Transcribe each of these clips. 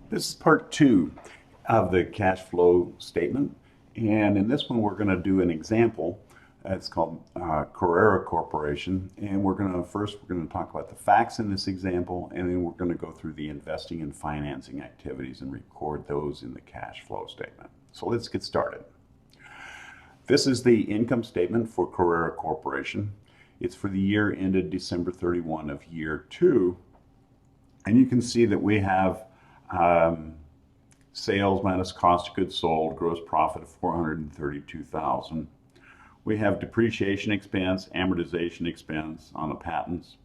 This is part two of the cash flow statement. And in this one, we're going to do an example. It's called Carrera Corporation. And we're going to talk about the facts in this example, and then we're going to go through the investing and financing activities and record those in the cash flow statement. So let's get started. This is the income statement for Carrera Corporation. It's for the year ended December 31 of year two. And you can see that we have sales minus cost of goods sold, gross profit of $432,000. We have depreciation expense, amortization expense on the patents,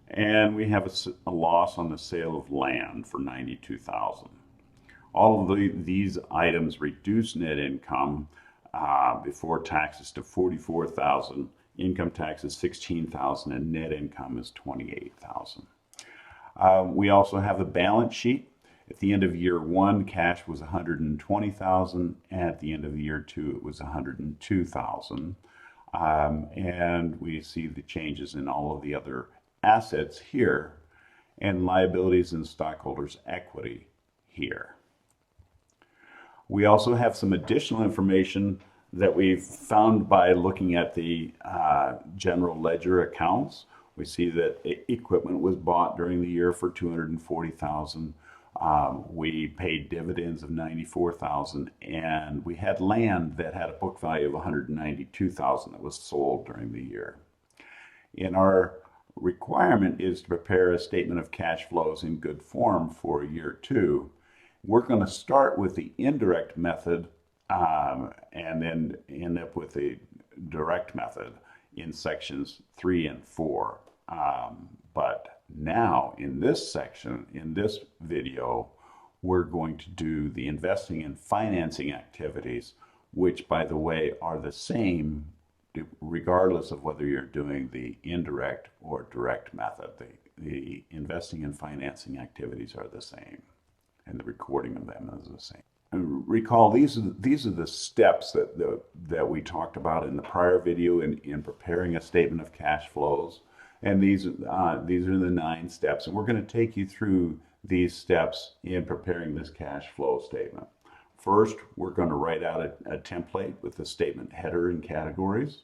and we have a loss on the sale of land for $92,000. All of these items reduce net income before taxes to $44,000, income tax is $16,000, and net income is $28,000. We also have a balance sheet. At the end of year one, cash was $120,000. At the end of year two, it was $102,000. And we see the changes in all of the other assets here, and liabilities and stockholders' equity here. We also have some additional information that we've found by looking at the general ledger accounts. We see that equipment was bought during the year for $240,000. We paid dividends of $94,000, and we had land that had a book value of $192,000 that was sold during the year. And our requirement is to prepare a statement of cash flows in good form for year two. We're going to start with the indirect method and then end up with the direct method in sections 3 and 4. But now in this section, in this video, we're going to do the investing and financing activities, which, by the way, are the same regardless of whether you're doing the indirect or direct method. The investing and financing activities are the same, and the recording of them is the same. And recall, these are the steps that we talked about in the prior video in preparing a statement of cash flows. And these are the 9 steps. And we're going to take you through these steps in preparing this cash flow statement. First, we're going to write out a template with the statement header and categories.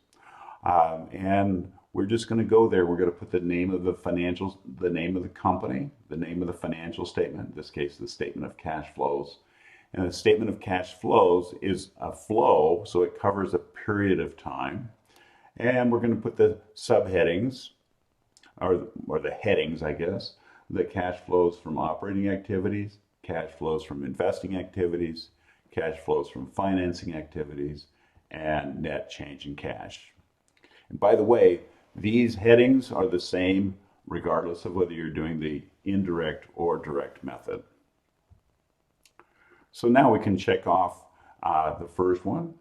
And we're just going to go there. We're going to put the name of the financials, the name of the company, the name of the financial statement, in this case, the statement of cash flows. And the statement of cash flows is a flow, so it covers a period of time. And we're going to put the subheadings, or the headings, I guess, the cash flows from operating activities, cash flows from investing activities, cash flows from financing activities, and net change in cash. And by the way, these headings are the same regardless of whether you're doing the indirect or direct method. So now we can check off the first one.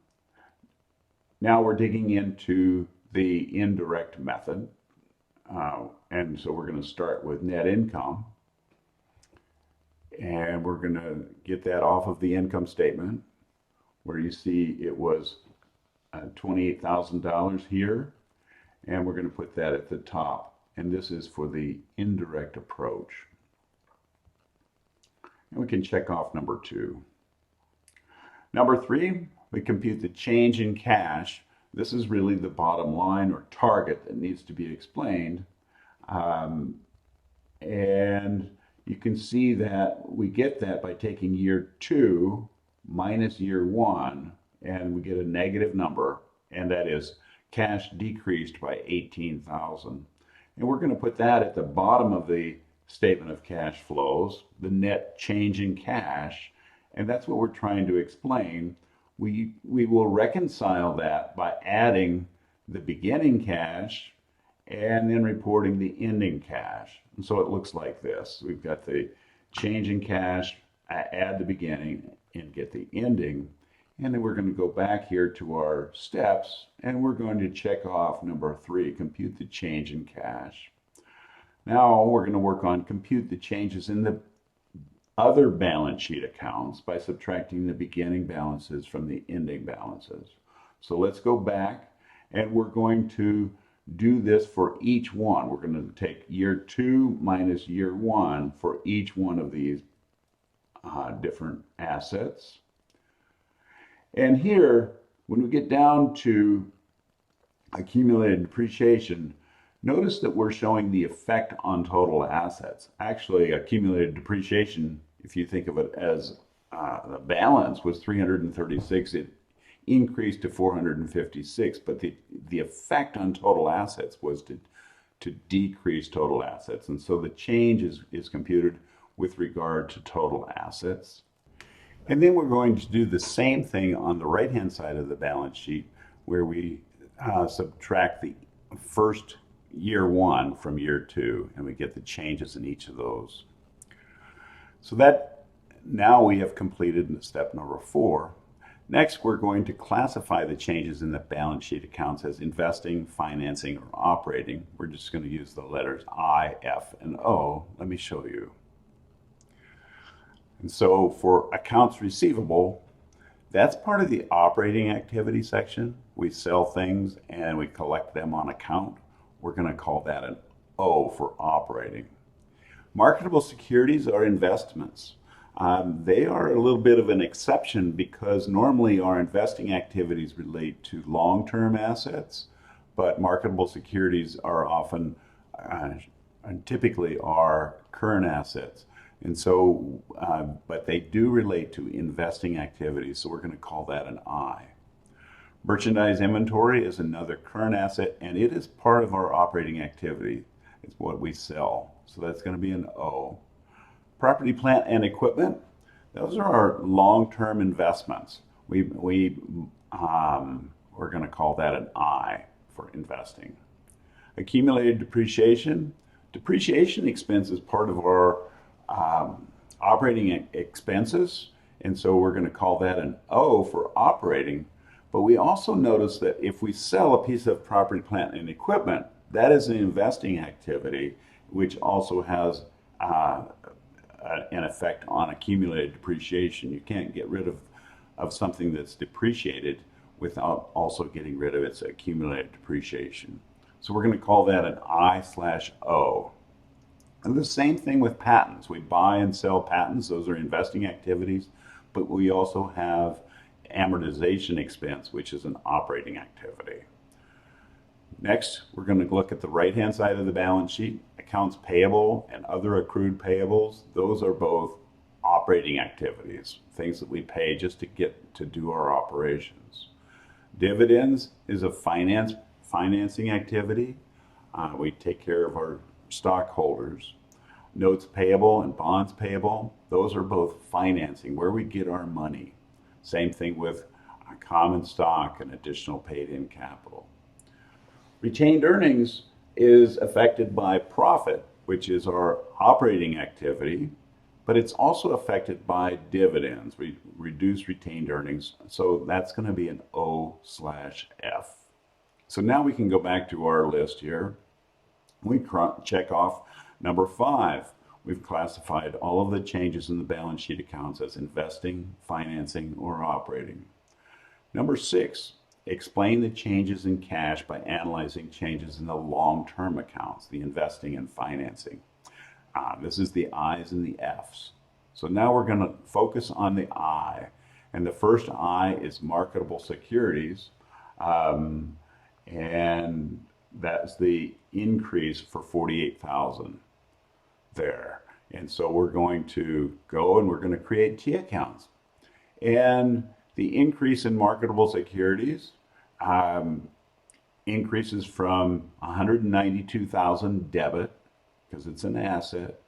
Now we're digging into the indirect method. And so we're going to start with net income. And we're going to get that off of the income statement, where you see it was $28,000 here. And we're going to put that at the top. And this is for the indirect approach. And we can check off number 2. Number 3, we compute the change in cash. This is really the bottom line or target that needs to be explained. And you can see that we get that by taking year 2 minus year 1, and we get a negative number, and that is cash decreased by $18,000. And we're going to put that at the bottom of the statement of cash flows, the net change in cash, and that's what we're trying to explain. We will reconcile that by adding the beginning cash and then reporting the ending cash. And so it looks like this. We've got the change in cash, add the beginning, and get the ending. And then we're going to go back here to our steps, and we're going to check off number 3, compute the change in cash. Now we're going to work on compute the changes in the other balance sheet accounts by subtracting the beginning balances from the ending balances. So let's go back, and we're going to do this for each one. We're going to take year 2 minus year 1 for each one of these different assets. And here, when we get down to accumulated depreciation, notice that we're showing the effect on total assets. Actually, accumulated depreciation, if you think of it as the balance was 336, it increased to 456, but the effect on total assets was to decrease total assets. And so the change is computed with regard to total assets. And then we're going to do the same thing on the right-hand side of the balance sheet, where we subtract the first year one from year two, and we get the changes in each of those. So that now we have completed step number 4. Next, we're going to classify the changes in the balance sheet accounts as investing, financing, or operating. We're just going to use the letters I, F, and O. Let me show you. And so for accounts receivable, that's part of the operating activity section. We sell things and we collect them on account. We're going to call that an O for operating. Marketable securities are investments. They are a little bit of an exception because normally our investing activities relate to long-term assets, but marketable securities are often and typically are current assets. And so, but they do relate to investing activities, so we're going to call that an I. Merchandise inventory is another current asset, and it is part of our operating activity. It's what we sell, so that's going to be an O. Property, plant, and equipment, those are our long-term investments. We're going to call that an I for investing. Accumulated depreciation. Depreciation expense is part of our operating expenses, and so we're going to call that an O for operating. But we also notice that if we sell a piece of property, plant, and equipment, that is an investing activity, which also has an effect on accumulated depreciation. You can't get rid of something that's depreciated without also getting rid of its accumulated depreciation. So we're going to call that an I/O. And the same thing with patents. We buy and sell patents. Those are investing activities. But we also have amortization expense, which is an operating activity. Next, we're going to look at the right-hand side of the balance sheet. Accounts payable and other accrued payables. Those are both operating activities, things that we pay just to get to do our operations. Dividends is a financing activity. We take care of our stockholders. Notes payable and bonds payable, those are both financing, where we get our money. Same thing with common stock and additional paid-in capital. Retained earnings is affected by profit, which is our operating activity, but it's also affected by dividends. We reduce retained earnings, so that's going to be an O/F. So now we can go back to our list here. We check off number 5. We've classified all of the changes in the balance sheet accounts as investing, financing, or operating. Number 6, explain the changes in cash by analyzing changes in the long-term accounts, the investing and financing. This is the I's and the F's. So now we're going to focus on the I. And the first I is marketable securities. And that's the increase for 48,000 there. And so we're going to go and we're going to create T accounts. And the increase in marketable securities increases from 192,000 debit, because it's an asset,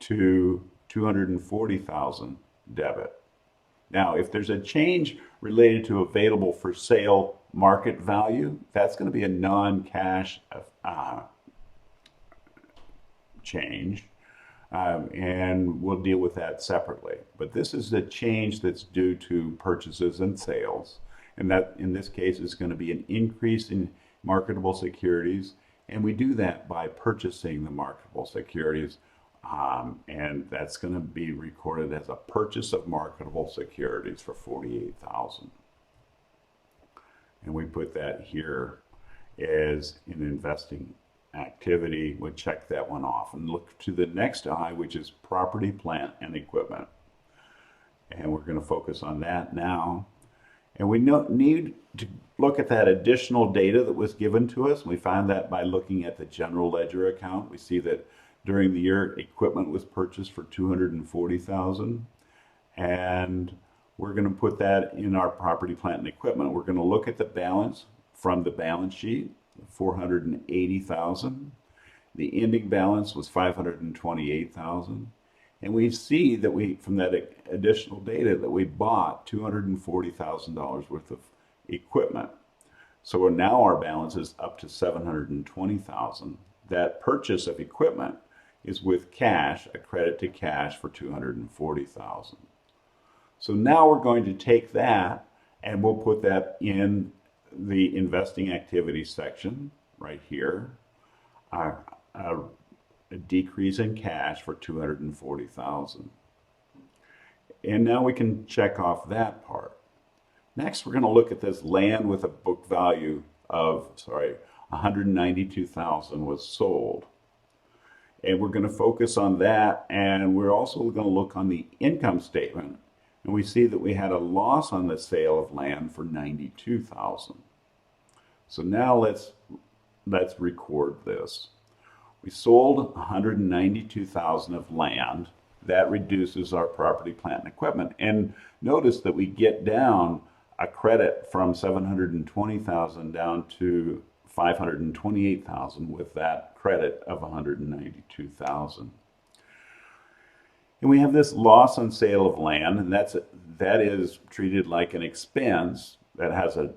to 240,000 debit. Now, if there's a change related to available for sale market value, that's going to be a non-cash change, and we'll deal with that separately. But this is a change that's due to purchases and sales, and that in this case is going to be an increase in marketable securities, and we do that by purchasing the marketable securities, and that's going to be recorded as a purchase of marketable securities for 48,000. And we put that here as an investing activity. We'll check that one off and look to the next I, which is property, plant, and equipment. And we're going to focus on that now. And we need to look at that additional data that was given to us. We found that by looking at the general ledger account. We see that during the year, equipment was purchased for $240,000. And we're going to put that in our property, plant, and equipment. We're going to look at the balance from the balance sheet, $480,000. The ending balance was $528,000. And we see that from that additional data, that we bought $240,000 worth of equipment. So now our balance is up to $720,000. That purchase of equipment is with cash, a credit to cash for $240,000. So now we're going to take that and we'll put that in the investing activities section right here. A decrease in cash for $240,000. And now we can check off that part. Next, we're going to look at this land with a book value of, $192,000 was sold. And we're going to focus on that, and we're also going to look on the income statement, and we see that we had a loss on the sale of land for $92,000. So now let's record this. We sold $192,000 of land. That reduces our property, plant, and equipment. And notice that we get down a credit from $720,000 down to $528,000 with that credit of $192,000. And we have this loss on sale of land, and that is treated like an expense that has a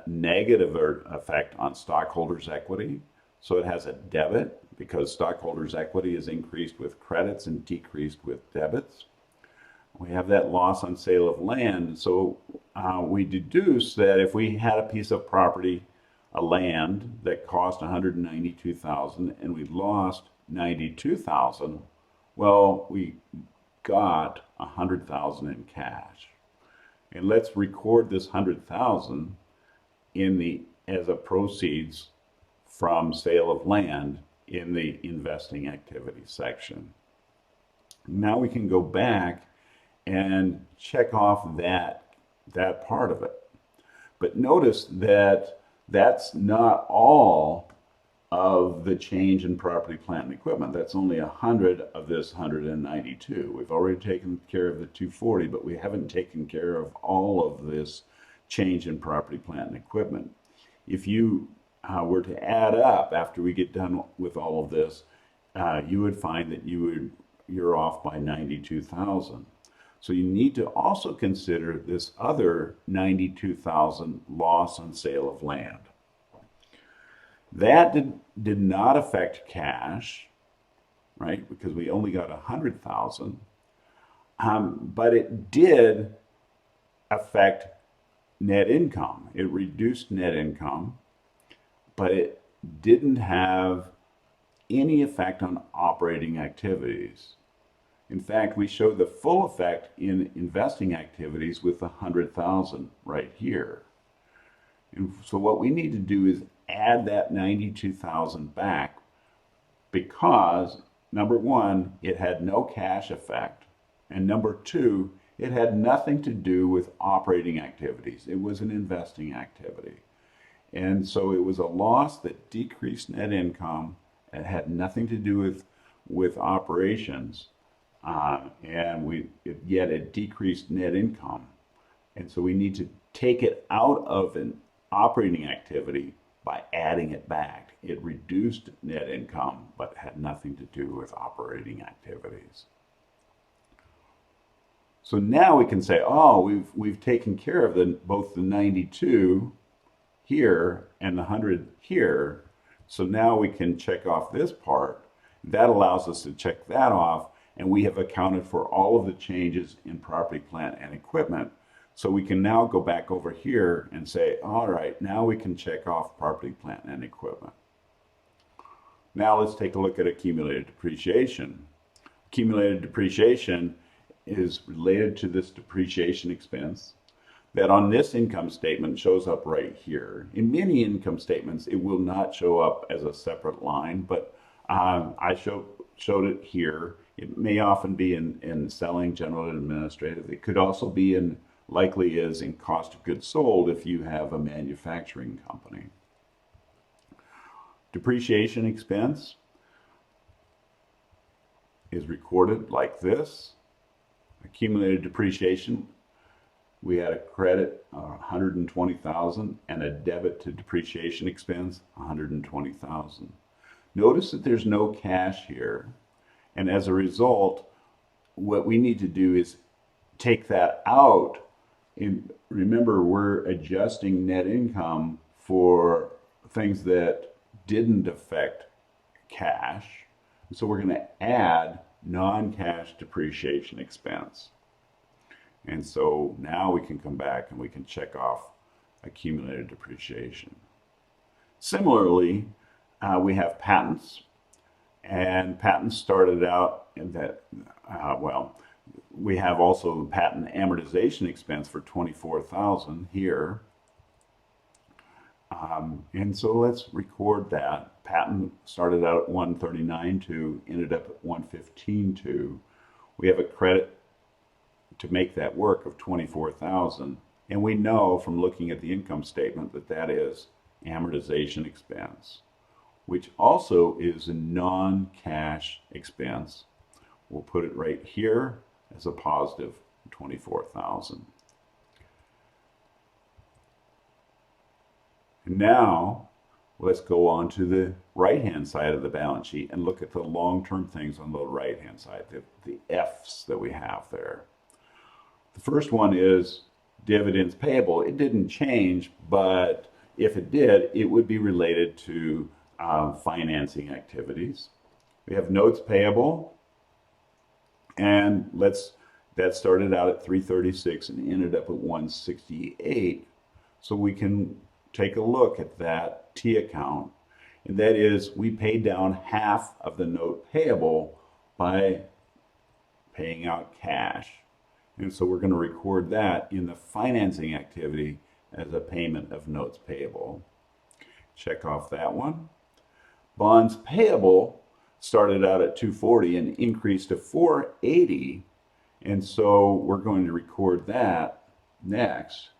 negative effect on stockholders' equity. So it has a debit because stockholders' equity is increased with credits and decreased with debits. We have that loss on sale of land. So we deduce that if we had a piece of property, a land that cost $192,000 and we lost $92,000, well, we got $100,000 in cash. And let's record this $100,000 as a proceeds from sale of land in the investing activity section. Now we can go back and check off that part of it. But notice that that's not all of the change in property, plant, and equipment. That's only 100 of this 192. We've already taken care of the 240, but we haven't taken care of all of this change in property, plant, and equipment. If you were to add up after we get done with all of this, you would find that you're off by 92,000. So you need to also consider this other 92,000 loss on sale of land. That did not affect cash, right? Because we only got 100,000. But it did affect net income. It reduced net income, but it didn't have any effect on operating activities. In fact, we showed the full effect in investing activities with the 100,000 right here. And so what we need to do is add that 92,000 back because, number one, it had no cash effect, and number two, it had nothing to do with operating activities. It was an investing activity. And so it was a loss that decreased net income. It had nothing to do with operations, yet it decreased net income. And so we need to take it out of an operating activity by adding it back. It reduced net income, but had nothing to do with operating activities. So now we can say, oh, we've taken care of both the 92 here and the 100 here. So now we can check off this part. That allows us to check that off, and we have accounted for all of the changes in property, plant, and equipment. So we can now go back over here and say, all right, now we can check off property, plant, and equipment. Now let's take a look at accumulated depreciation. Accumulated depreciation is related to this depreciation expense that on this income statement shows up right here. In many income statements, it will not show up as a separate line, but I showed it here It may often be in selling, general and administrative. It could also be in, likely is in cost of goods sold if you have a manufacturing company. Depreciation expense is recorded like this. Accumulated depreciation, we had a credit 120,000 and a debit to depreciation expense 120,000. Notice that there's no cash here, and as a result, what we need to do is take that out. And remember, we're adjusting net income for things that didn't affect cash. So we're going to add non-cash depreciation expense. And so now we can come back and we can check off accumulated depreciation. Similarly, we have patents, and patents started out in that, we have also the patent amortization expense for 24,000 here. And so let's record that. Patent started out at 139.2, ended up at 115.2. We have a credit to make that work of 24,000. And we know from looking at the income statement that that is amortization expense, which also is a non-cash expense. We'll put it right here as a positive 24,000. Now, let's go on to the right-hand side of the balance sheet and look at the long-term things on the right-hand side, the F's that we have there. The first one is dividends payable. It didn't change, but if it did, it would be related to financing activities. We have notes payable, and that started out at 336 and ended up at 168. So we can take a look at that T account, and that is we paid down half of the note payable by paying out cash. And so we're going to record that in the financing activity as a payment of notes payable. Check off that one. Bonds payable started out at 240 and increased to 480, and so we're going to record that next.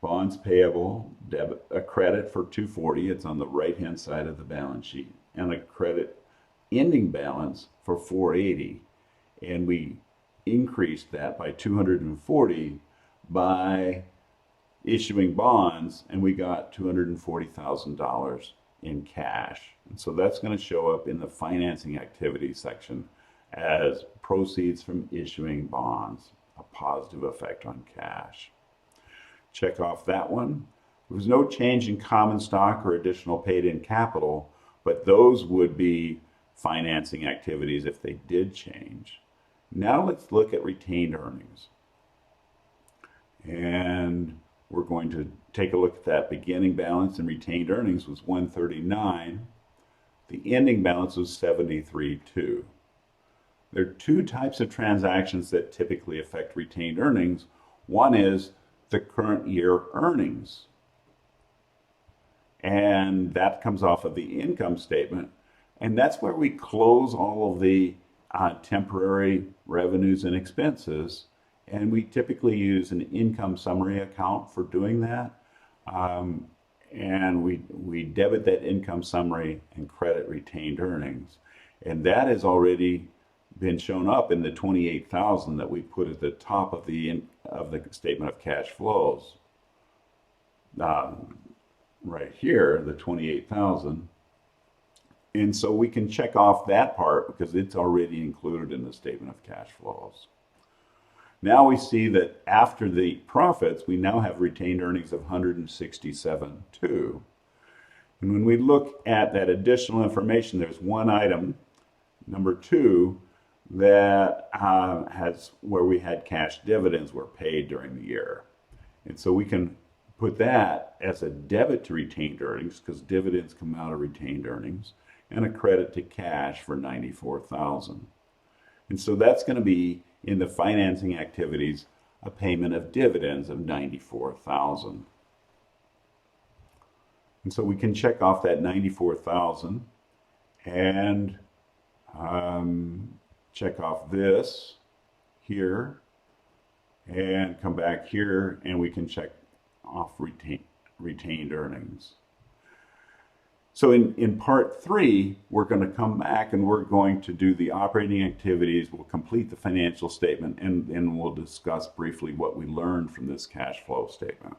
Bonds payable, debit, a credit for 240, it's on the right-hand side of the balance sheet, and a credit ending balance for 480. And we increased that by 240 by issuing bonds, and we got $240,000 in cash. And so that's going to show up in the financing activity section as proceeds from issuing bonds, a positive effect on cash. Check off that one. There was no change in common stock or additional paid-in capital, but those would be financing activities if they did change. Now let's look at retained earnings. And we're going to take a look at that beginning balance, and retained earnings was 139. The ending balance was 73.2. There are two types of transactions that typically affect retained earnings. One is the current year earnings, and that comes off of the income statement, and that's where we close all of the temporary revenues and expenses, and we typically use an income summary account for doing that, and we debit that income summary and credit retained earnings, and that has already been shown up in the 28,000 that we put at the top of the statement of cash flows. Right here, the 28,000. And so we can check off that part because it's already included in the statement of cash flows. Now we see that after the profits, we now have retained earnings of 167.2. And when we look at that additional information, there's one item, number 2, that has where we had cash dividends were paid during the year. And so we can put that as a debit to retained earnings because dividends come out of retained earnings, and a credit to cash for 94,000. And so that's going to be in the financing activities a payment of dividends of 94,000. And so we can check off that 94,000, and check off this here and come back here, and we can check off retained earnings. So in part 3, we're going to come back and we're going to do the operating activities. We'll complete the financial statement, and we'll discuss briefly what we learned from this cash flow statement.